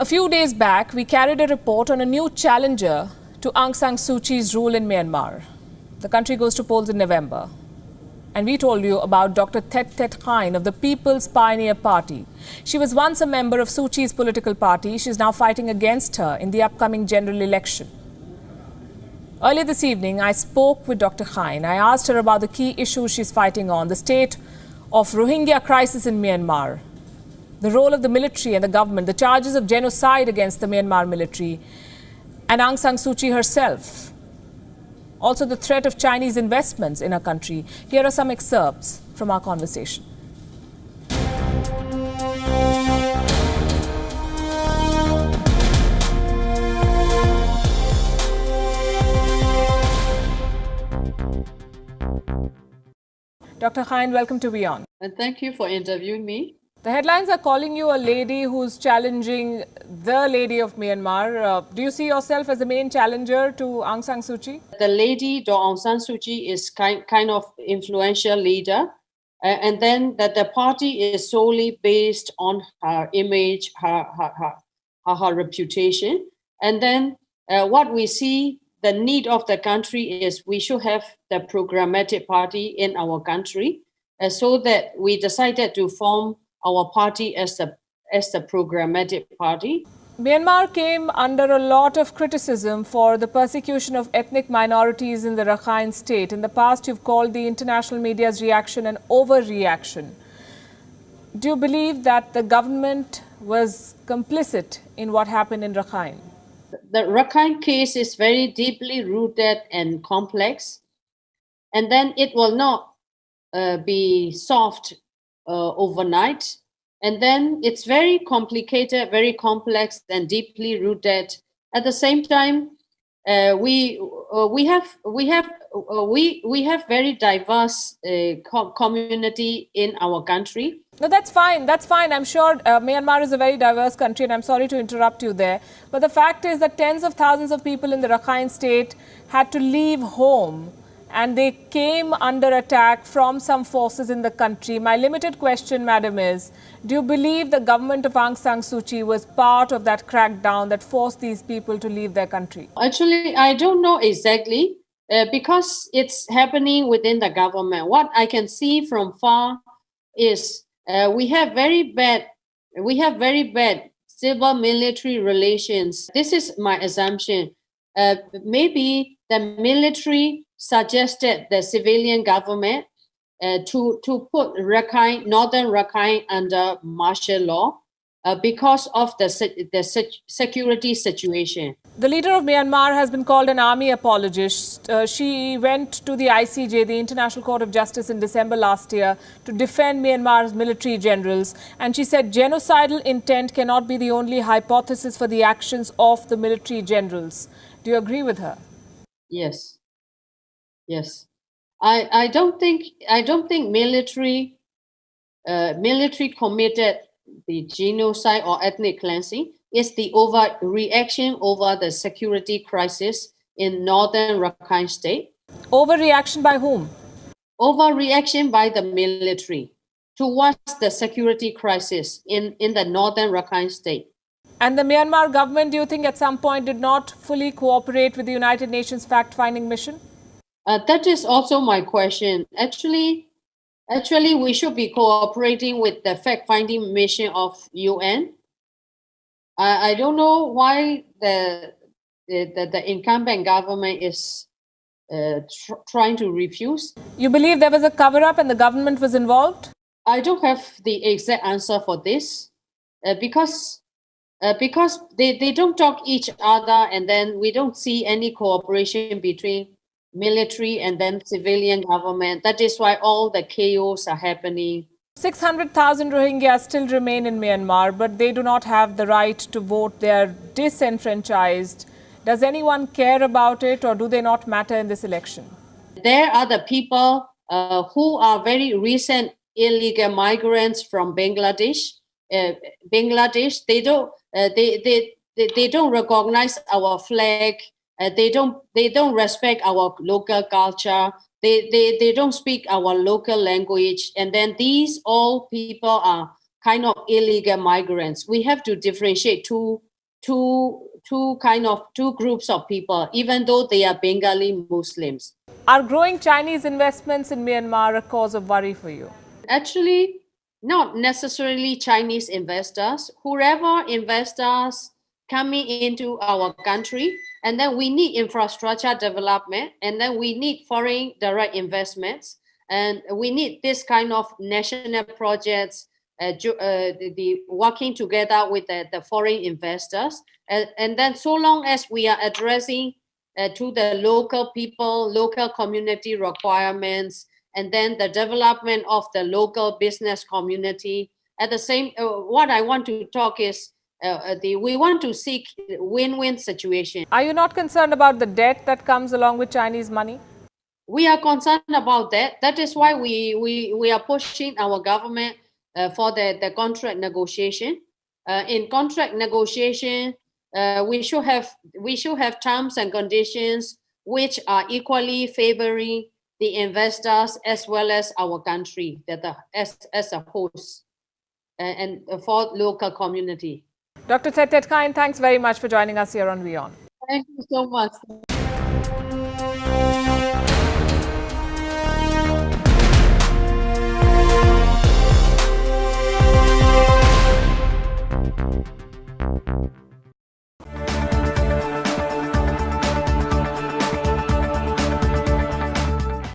A few days back, we carried a report on a new challenger to Aung San Suu Kyi's rule in Myanmar. The country goes to polls in November. And we told you about Dr. Thet Thet Khine of the People's Pioneer Party. She was once a member of Suu Kyi's political party. She is now fighting against her in the upcoming general election. Earlier this evening, I spoke with Dr. Khine. I asked her about the key issues she's fighting on, the state of Rohingya crisis in Myanmar, the role of the military and the government, the charges of genocide against the Myanmar military, and Aung San Suu Kyi herself. Also the threat of Chinese investments in our country. Here are some excerpts from our conversation. Dr. Khine, welcome to Beyond. And thank you for interviewing me. The headlines are calling you a lady who's challenging the lady of Myanmar. Do you see yourself as the main challenger to Aung San Suu Kyi? The lady, Aung San Suu Kyi, is kind of influential leader. And then that the party is solely based on her image, her reputation. And then what we see, the need of the country is we should have the programmatic party in our country. So that we decided to form our party as the programmatic party. Myanmar came under a lot of criticism for the persecution of ethnic minorities in the Rakhine state. In the past, you've called the international media's reaction an overreaction. Do you believe that the government was complicit in what happened in Rakhine? The Rakhine case is very deeply rooted and complex, and then it will not be solved overnight. And then it's very complicated, very complex, and deeply rooted. At the same time, we have very diverse community in our country. No, that's fine. That's fine. I'm sure Myanmar is a very diverse country, and I'm sorry to interrupt you there. But the fact is that tens of thousands of people in the Rakhine state had to leave home, and they came under attack from some forces in the country. My limited question, madam, is, do you believe the government of Aung San Suu Kyi was part of that crackdown that forced these people to leave their country? Actually, I don't know exactly because it's happening within the government. What I can see from far is we have very bad civil military relations. This is my assumption. Maybe the military suggested the civilian government to put northern Rakhine under martial law because of the security situation. The leader of Myanmar has been called an army apologist. She went to the ICJ, the International Court of Justice, in December last year to defend Myanmar's military generals. And she said genocidal intent cannot be the only hypothesis for the actions of the military generals. Do you agree with her? Yes. Yes, I don't think military committed the genocide or ethnic cleansing. It's the overreaction over the security crisis in northern Rakhine state. Overreaction by whom? Overreaction by the military towards the security crisis in the northern Rakhine state. And the Myanmar government, do you think at some point did not fully cooperate with the United Nations fact-finding mission? That is also my question. Actually, we should be cooperating with the fact-finding mission of UN. I don't know why the incumbent government is trying to refuse. You believe there was a cover-up and the government was involved? I don't have the exact answer for this because they don't talk each other, and then we don't see any cooperation between military and then civilian government. That is why all the chaos are happening. 600,000 Rohingya still remain in Myanmar, but they do not have the right to vote. They are disenfranchised. Does anyone care about it, or do they not matter in this election? There are the people who are very recent illegal migrants from Bangladesh. They don't recognize our flag. They don't respect our local culture. They don't speak our local language. And then these all people are kind of illegal migrants. We have to differentiate two two groups of people, even though they are Bengali Muslims. Are growing Chinese investments in Myanmar a cause of worry for you? Actually, not necessarily Chinese investors. Whoever investors coming into our country, and then we need infrastructure development, and then we need foreign direct investments, and we need this kind of national projects, the working together with the foreign investors, and then so long as we are addressing to the local people, local community requirements, and then the development of the local business community. At the same, what I want to talk is we want to seek win-win situation. Are you not concerned about the debt that comes along with Chinese money? We are concerned about that. That is why we are pushing our government for the contract negotiation. In contract negotiation, we should have terms and conditions which are equally favoring the investors as well as our country as a host and for local community. Dr. Thet Thet Khine, thanks very much for joining us here on WION. Thank you so much.